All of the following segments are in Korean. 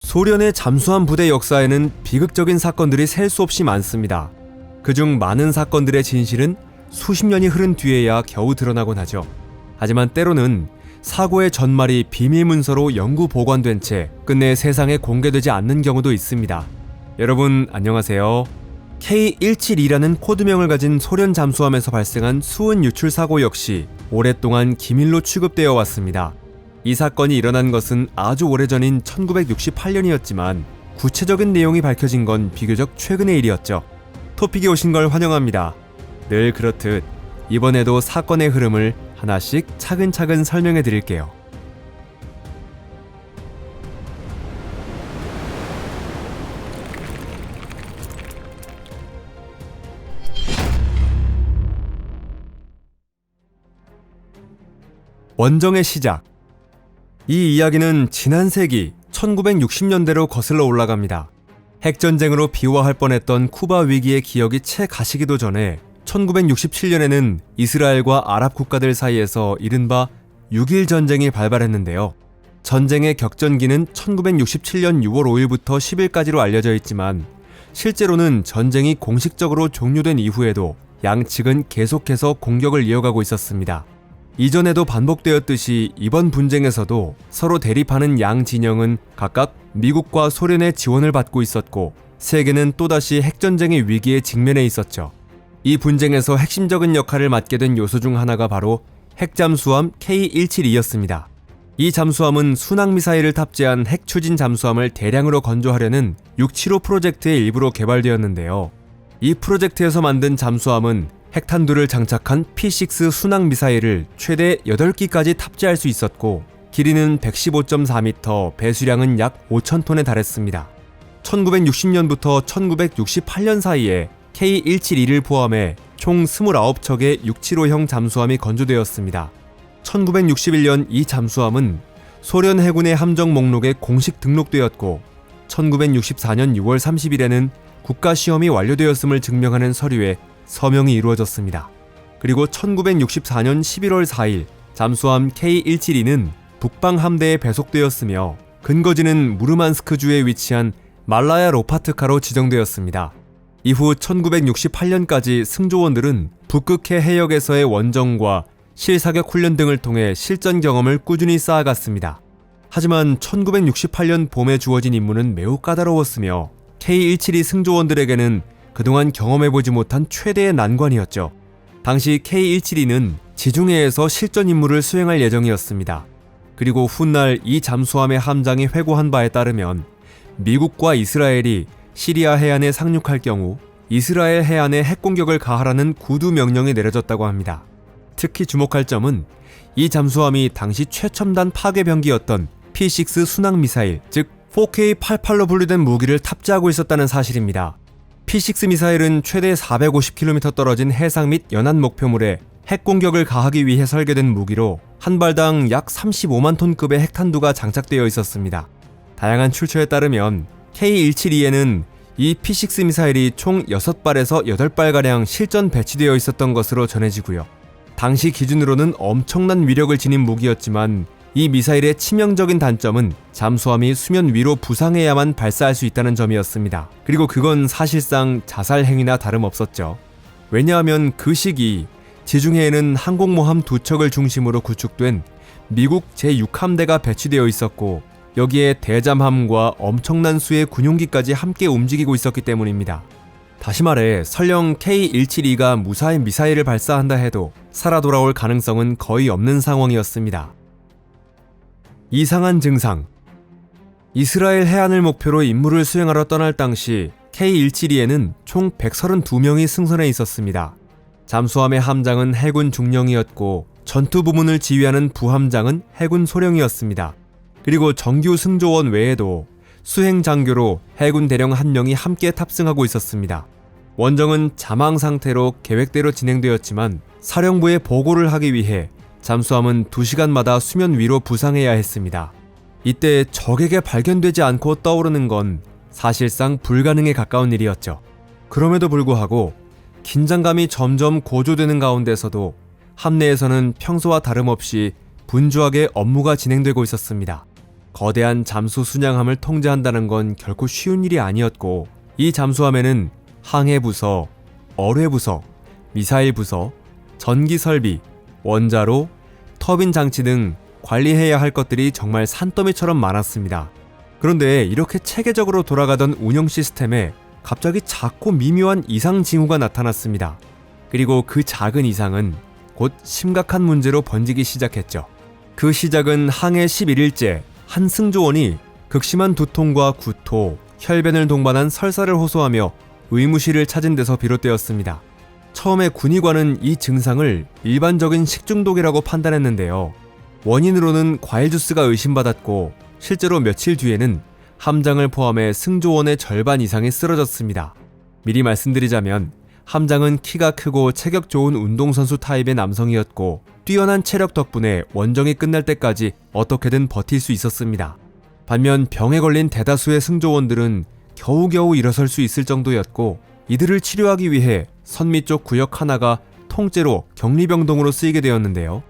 소련의 잠수함 부대 역사에는 비극적인 사건들이 셀 수 없이 많습니다. 그중 많은 사건들의 진실은 수십 년이 흐른 뒤에야 겨우 드러나곤 하죠. 하지만 때로는 사고의 전말이 비밀 문서로 영구 보관된 채 끝내 세상에 공개되지 않는 경우도 있습니다. 여러분 안녕하세요. K172라는 코드명을 가진 소련 잠수함에서 발생한 수은 유출 사고 역시 오랫동안 기밀로 취급되어 왔습니다. 이 사건이 일어난 것은 아주 오래전인 1968년이었지만 구체적인 내용이 밝혀진 건 비교적 최근의 일이었죠. 토픽에 오신 걸 환영합니다. 늘 그렇듯 이번에도 사건의 흐름을 하나씩 차근차근 설명해 드릴게요. 원정의 시작. 이 이야기는 지난 세기 1960년대로 거슬러 올라갑니다. 핵전쟁으로 비화할 뻔했던 쿠바 위기의 기억이 채 가시기도 전에 1967년에는 이스라엘과 아랍 국가들 사이에서 이른바 6.1 전쟁이 발발했는데요. 전쟁의 격전기는 1967년 6월 5일부터 10일까지로 알려져 있지만 실제로는 전쟁이 공식적으로 종료된 이후에도 양측은 계속해서 공격을 이어가고 있었습니다. 이전에도 반복되었듯이 이번 분쟁에서도 서로 대립하는 양 진영은 각각 미국과 소련의 지원을 받고 있었고 세계는 또다시 핵전쟁의 위기에 직면해 있었죠. 이 분쟁에서 핵심적인 역할을 맡게 된 요소 중 하나가 바로 핵잠수함 K172였습니다. 이 잠수함은 순항미사일을 탑재한 핵추진 잠수함을 대량으로 건조하려는 675 프로젝트의 일부로 개발되었는데요. 이 프로젝트에서 만든 잠수함은 핵탄두를 장착한 P6 순항미사일을 최대 8기까지 탑재할 수 있었고 길이는 115.4m, 배수량은 약 5,000톤에 달했습니다. 1960년부터 1968년 사이에 K172를 포함해 총 29척의 675형 잠수함이 건조되었습니다. 1961년 이 잠수함은 소련 해군의 함정 목록에 공식 등록되었고 1964년 6월 30일에는 국가시험이 완료되었음을 증명하는 서류에 서명이 이루어졌습니다. 그리고 1964년 11월 4일 잠수함 K172는 북방 함대에 배속되었으며 근거지는 무르만스크주에 위치한 말라야 로파트카로 지정되었습니다. 이후 1968년까지 승조원들은 북극해 해역에서의 원정과 실사격 훈련 등을 통해 실전 경험을 꾸준히 쌓아갔습니다. 하지만 1968년 봄에 주어진 임무는 매우 까다로웠으며 K172 승조원들에게는 그동안 경험해보지 못한 최대의 난관이었죠. 당시 K172는 지중해에서 실전 임무를 수행할 예정이었습니다. 그리고 훗날 이 잠수함의 함장이 회고한 바에 따르면 미국과 이스라엘이 시리아 해안에 상륙할 경우 이스라엘 해안에 핵공격을 가하라는 구두 명령이 내려졌다고 합니다. 특히 주목할 점은 이 잠수함이 당시 최첨단 파괴병기였던 P6 순항미사일, 즉 4K88로 분류된 무기를 탑재하고 있었다는 사실입니다. P6 미사일은 최대 450km 떨어진 해상 및 연안 목표물에 핵공격을 가하기 위해 설계된 무기로 한 발당 약 35만 톤급의 핵탄두가 장착되어 있었습니다. 다양한 출처에 따르면 K172에는 이 P6 미사일이 총 6발에서 8발가량 실전 배치되어 있었던 것으로 전해지고요. 당시 기준으로는 엄청난 위력을 지닌 무기였지만 이 미사일의 치명적인 단점은 잠수함이 수면 위로 부상해야만 발사할 수 있다는 점이었습니다. 그리고 그건 사실상 자살 행위나 다름없었죠. 왜냐하면 그 시기 지중해에는 항공모함 2척을 중심으로 구축된 미국 제6함대가 배치되어 있었고 여기에 대잠함과 엄청난 수의 군용기까지 함께 움직이고 있었기 때문입니다. 다시 말해 설령 K172가 무사히 미사일을 발사한다 해도 살아 돌아올 가능성은 거의 없는 상황이었습니다. 이상한 증상. 이스라엘 해안을 목표로 임무를 수행하러 떠날 당시 K172에는 총 132명이 승선해 있었습니다. 잠수함의 함장은 해군 중령이었고 전투 부문을 지휘하는 부함장은 해군 소령이었습니다. 그리고 정규 승조원 외에도 수행 장교로 해군 대령 1명이 함께 탑승하고 있었습니다. 원정은 자망 상태로 계획대로 진행되었지만 사령부에 보고를 하기 위해 잠수함은 2시간마다 수면 위로 부상해야 했습니다. 이때 적에게 발견되지 않고 떠오르는 건 사실상 불가능에 가까운 일이었죠. 그럼에도 불구하고 긴장감이 점점 고조되는 가운데서도 함내에서는 평소와 다름없이 분주하게 업무가 진행되고 있었습니다. 거대한 잠수 순양함을 통제한다는 건 결코 쉬운 일이 아니었고, 이 잠수함에는 항해부서, 어뢰부서, 미사일부서, 전기설비, 원자로, 터빈 장치 등 관리해야 할 것들이 정말 산더미처럼 많았습니다. 그런데 이렇게 체계적으로 돌아가던 운영 시스템에 갑자기 작고 미묘한 이상 징후가 나타났습니다. 그리고 그 작은 이상은 곧 심각한 문제로 번지기 시작했죠. 그 시작은 항해 11일째 한 승조원이 극심한 두통과 구토, 혈변을 동반한 설사를 호소하며 의무실을 찾은 데서 비롯되었습니다. 처음에 군의관은 이 증상을 일반적인 식중독이라고 판단했는데요. 원인으로는 과일 주스가 의심받았고, 실제로 며칠 뒤에는 함장을 포함해 승조원의 절반 이상이 쓰러졌습니다. 미리 말씀드리자면 함장은 키가 크고 체격 좋은 운동선수 타입의 남성이었고, 뛰어난 체력 덕분에 원정이 끝날 때까지 어떻게든 버틸 수 있었습니다. 반면 병에 걸린 대다수의 승조원들은 겨우겨우 일어설 수 있을 정도였고, 이들을 치료하기 위해 선미 쪽 구역 하나가 통째로 격리병동으로 쓰이게 되었는데요.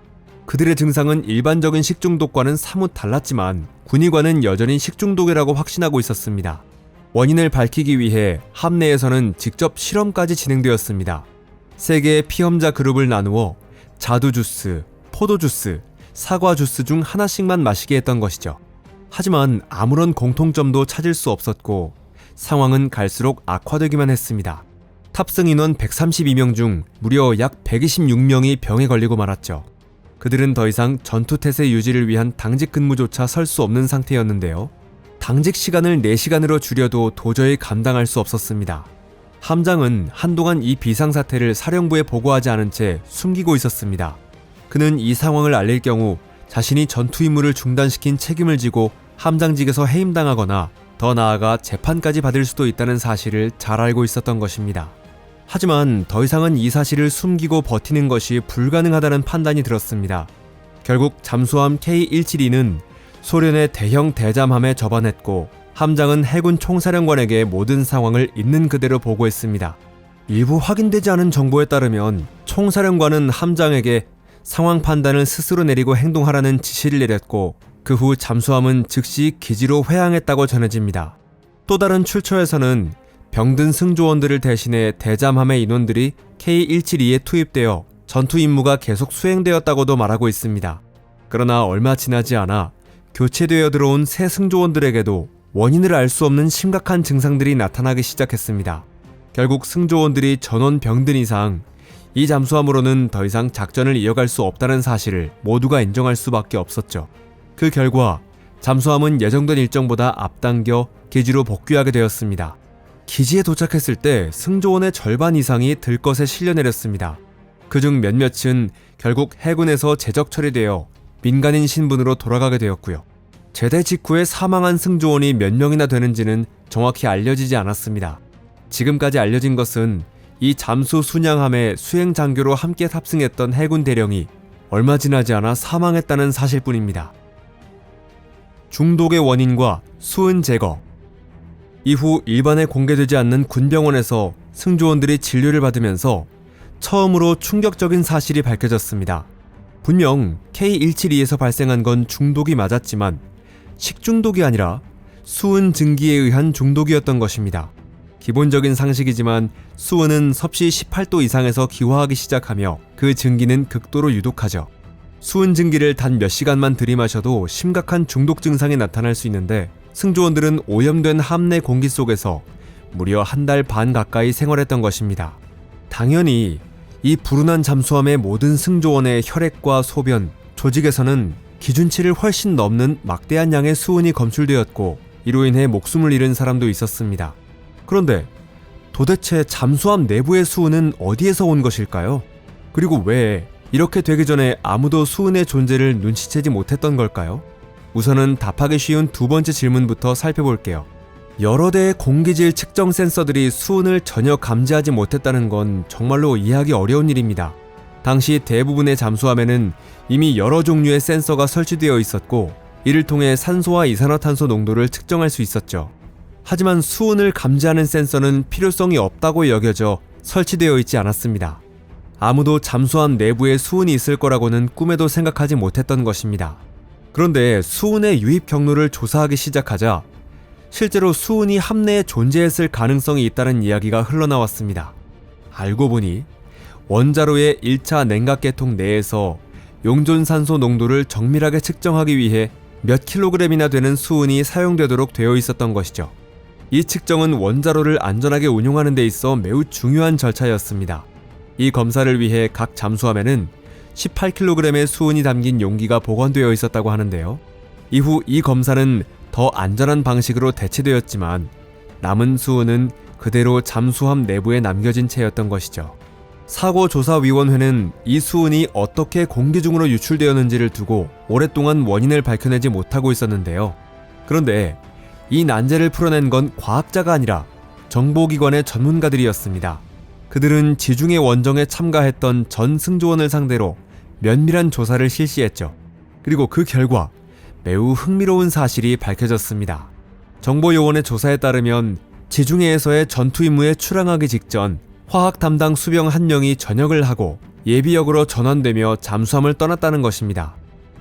그들의 증상은 일반적인 식중독과는 사뭇 달랐지만 군의관은 여전히 식중독이라고 확신하고 있었습니다. 원인을 밝히기 위해 함내에서는 직접 실험까지 진행되었습니다. 3개의 피험자 그룹을 나누어 자두주스, 포도주스, 사과주스 중 하나씩만 마시게 했던 것이죠. 하지만 아무런 공통점도 찾을 수 없었고, 상황은 갈수록 악화되기만 했습니다. 탑승 인원 132명 중 무려 약 126명이 병에 걸리고 말았죠. 그들은 더 이상 전투태세 유지를 위한 당직 근무조차 설 수 없는 상태였는데요. 당직 시간을 4시간으로 줄여도 도저히 감당할 수 없었습니다. 함장은 한동안 이 비상사태를 사령부에 보고하지 않은 채 숨기고 있었습니다. 그는 이 상황을 알릴 경우 자신이 전투 임무를 중단시킨 책임을 지고 함장직에서 해임당하거나 더 나아가 재판까지 받을 수도 있다는 사실을 잘 알고 있었던 것입니다. 하지만 더 이상은 이 사실을 숨기고 버티는 것이 불가능하다는 판단이 들었습니다. 결국 잠수함 K-172는 소련의 대형 대잠함에 접안했고, 함장은 해군 총사령관에게 모든 상황을 있는 그대로 보고했습니다. 일부 확인되지 않은 정보에 따르면 총사령관은 함장에게 상황 판단을 스스로 내리고 행동하라는 지시를 내렸고, 그 후 잠수함은 즉시 기지로 회항했다고 전해집니다. 또 다른 출처에서는 병든 승조원들을 대신해 대잠함의 인원들이 K-172에 투입되어 전투 임무가 계속 수행되었다고도 말하고 있습니다. 그러나 얼마 지나지 않아 교체되어 들어온 새 승조원들에게도 원인을 알 수 없는 심각한 증상들이 나타나기 시작했습니다. 결국 승조원들이 전원 병든 이상 이 잠수함으로는 더 이상 작전을 이어갈 수 없다는 사실을 모두가 인정할 수밖에 없었죠. 그 결과 잠수함은 예정된 일정보다 앞당겨 기지로 복귀하게 되었습니다. 기지에 도착했을 때 승조원의 절반 이상이 들것에 실려 내렸습니다. 그중 몇몇은 결국 해군에서 제적 처리되어 민간인 신분으로 돌아가게 되었고요. 제대 직후에 사망한 승조원이 몇 명이나 되는지는 정확히 알려지지 않았습니다. 지금까지 알려진 것은 이 잠수 순양함의 수행 장교로 함께 탑승했던 해군 대령이 얼마 지나지 않아 사망했다는 사실뿐입니다. 중독의 원인과 수은 제거. 이후 일반에 공개되지 않는 군병원에서 승조원들이 진료를 받으면서 처음으로 충격적인 사실이 밝혀졌습니다. 분명 K-172에서 발생한 건 중독이 맞았지만 식중독이 아니라 수은 증기에 의한 중독이었던 것입니다. 기본적인 상식이지만 수은은 섭씨 18도 이상에서 기화하기 시작하며 그 증기는 극도로 유독하죠. 수은 증기를 단 몇 시간만 들이마셔도 심각한 중독 증상이 나타날 수 있는데, 승조원들은 오염된 함내 공기 속에서 무려 1달 반 가까이 생활했던 것입니다. 당연히 이 불운한 잠수함의 모든 승조원의 혈액과 소변, 조직에서는 기준치를 훨씬 넘는 막대한 양의 수은이 검출되었고, 이로 인해 목숨을 잃은 사람도 있었습니다. 그런데 도대체 잠수함 내부의 수은은 어디에서 온 것일까요? 그리고 왜 이렇게 되기 전에 아무도 수은의 존재를 눈치채지 못했던 걸까요? 우선은 답하기 쉬운 두 번째 질문부터 살펴볼게요. 여러 대의 공기질 측정 센서들이 수은을 전혀 감지하지 못했다는 건 정말로 이해하기 어려운 일입니다. 당시 대부분의 잠수함에는 이미 여러 종류의 센서가 설치되어 있었고, 이를 통해 산소와 이산화탄소 농도를 측정할 수 있었죠. 하지만 수은을 감지하는 센서는 필요성이 없다고 여겨져 설치되어 있지 않았습니다. 아무도 잠수함 내부에 수은이 있을 거라고는 꿈에도 생각하지 못했던 것입니다. 그런데 수은의 유입 경로를 조사하기 시작하자 실제로 수은이 함내에 존재했을 가능성이 있다는 이야기가 흘러나왔습니다. 알고 보니 원자로의 1차 냉각계통 내에서 용존산소 농도를 정밀하게 측정하기 위해 몇 킬로그램이나 되는 수은이 사용되도록 되어 있었던 것이죠. 이 측정은 원자로를 안전하게 운용하는 데 있어 매우 중요한 절차였습니다. 이 검사를 위해 각 잠수함에는 18kg의 수은이 담긴 용기가 보관되어 있었다고 하는데요. 이후 이 검사는 더 안전한 방식으로 대체되었지만 남은 수은은 그대로 잠수함 내부에 남겨진 채였던 것이죠. 사고조사위원회는 이 수은이 어떻게 공기 중으로 유출되었는지를 두고 오랫동안 원인을 밝혀내지 못하고 있었는데요. 그런데 이 난제를 풀어낸 건 과학자가 아니라 정보기관의 전문가들이었습니다. 그들은 지중해 원정에 참가했던 전 승조원을 상대로 면밀한 조사를 실시했죠. 그리고 그 결과 매우 흥미로운 사실이 밝혀졌습니다. 정보요원의 조사에 따르면 지중해에서의 전투 임무에 출항하기 직전 화학 담당 수병 한 명이 전역을 하고 예비역으로 전환되며 잠수함을 떠났다는 것입니다.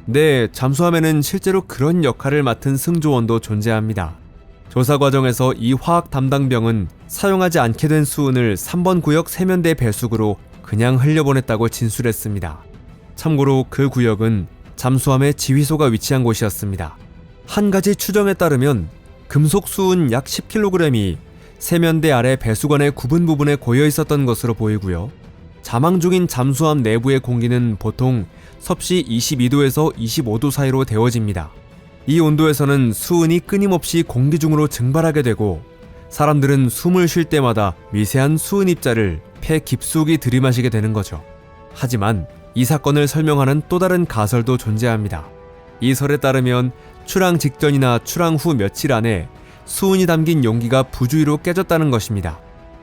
네, 잠수함에는 실제로 그런 역할을 맡은 승조원도 존재합니다. 조사 과정에서 이 화학 담당병은 사용하지 않게 된 수은을 3번 구역 세면대 배수구로 그냥 흘려보냈다고 진술했습니다. 참고로 그 구역은 잠수함의 지휘소가 위치한 곳이었습니다. 한 가지 추정에 따르면 금속 수은 약 10kg이 세면대 아래 배수관의 구분 부분에 고여 있었던 것으로 보이고요. 자망 중인 잠수함 내부의 공기는 보통 섭씨 22도에서 25도 사이로 데워집니다. 이 온도에서는 수은이 끊임없이 공기 중으로 증발하게 되고 사람들은 숨을 쉴 때마다 미세한 수은 입자를 폐 깊숙이 들이마시게 되는 거죠. 하지만 이 사건을 설명하는 또 다른 가설도 존재합니다. 이 설에 따르면 출항 직전이나 출항 후 며칠 안에 수은이 담긴 용기가 부주의로 깨졌다는 것입니다.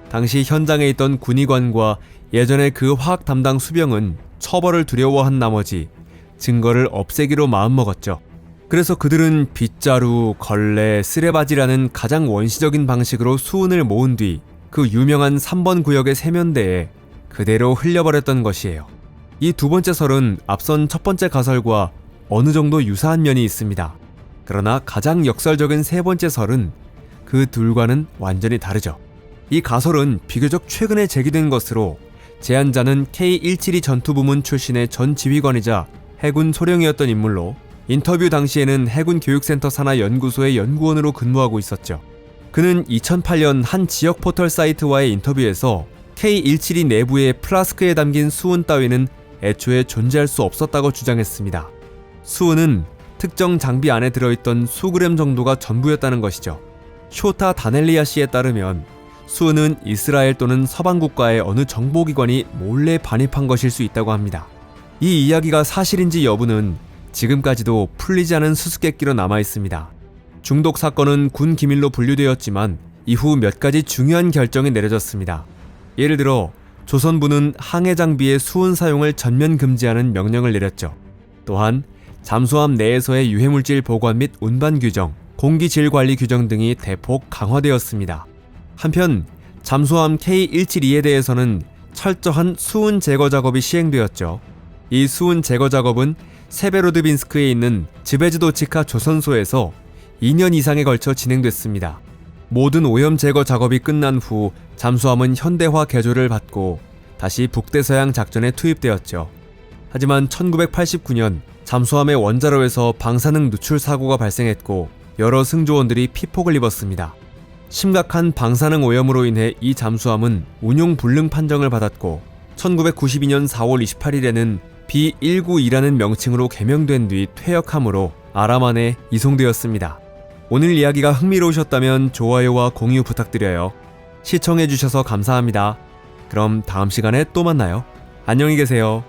당시 현장에 있던 군의관과 예전에 그 화학 담당 수병은 처벌을 두려워한 나머지 증거를 없애기로 마음먹었죠. 그래서 그들은 빗자루, 걸레, 쓰레바지라는 가장 원시적인 방식으로 수은을 모은 뒤 그 유명한 3번 구역의 세면대에 그대로 흘려버렸던 것이에요. 이 두 번째 설은 앞선 첫 번째 가설과 어느 정도 유사한 면이 있습니다. 그러나 가장 역설적인 세 번째 설은 그 둘과는 완전히 다르죠. 이 가설은 비교적 최근에 제기된 것으로 제안자는 K-172 전투부문 출신의 전 지휘관이자 해군 소령이었던 인물로 인터뷰 당시에는 해군 교육센터 산하 연구소의 연구원으로 근무하고 있었죠. 그는 2008년 한 지역 포털 사이트와의 인터뷰에서 K-172 내부의 플라스크에 담긴 수은 따위는 애초에 존재할 수 없었다고 주장했습니다. 수은은 특정 장비 안에 들어있던 수그램 정도가 전부였다는 것이죠. 쇼타 다넬리아 씨에 따르면 수은은 이스라엘 또는 서방 국가의 어느 정보기관이 몰래 반입한 것일 수 있다고 합니다. 이 이야기가 사실인지 여부는 지금까지도 풀리지 않은 수수께끼로 남아있습니다. 중독 사건은 군 기밀로 분류되었지만 이후 몇 가지 중요한 결정이 내려졌습니다. 예를 들어 조선부는 항해 장비의 수은 사용을 전면 금지하는 명령을 내렸죠. 또한 잠수함 내에서의 유해물질 보관 및 운반 규정, 공기질 관리 규정 등이 대폭 강화되었습니다. 한편 잠수함 K-172에 대해서는 철저한 수은 제거 작업이 시행되었죠. 이 수은 제거 작업은 세베로드빈스크에 있는 즈베즈도치카 조선소에서 2년 이상에 걸쳐 진행됐습니다. 모든 오염 제거 작업이 끝난 후 잠수함은 현대화 개조를 받고 다시 북대서양 작전에 투입되었죠. 하지만 1989년 잠수함의 원자로에서 방사능 누출 사고가 발생했고 여러 승조원들이 피폭을 입었습니다. 심각한 방사능 오염으로 인해 이 잠수함은 운용 불능 판정을 받았고 1992년 4월 28일에는 B192라는 명칭으로 개명된 뒤 퇴역함으로 아라만에 이송되었습니다. 오늘 이야기가 흥미로우셨다면 좋아요와 공유 부탁드려요. 시청해주셔서 감사합니다. 그럼 다음 시간에 또 만나요. 안녕히 계세요.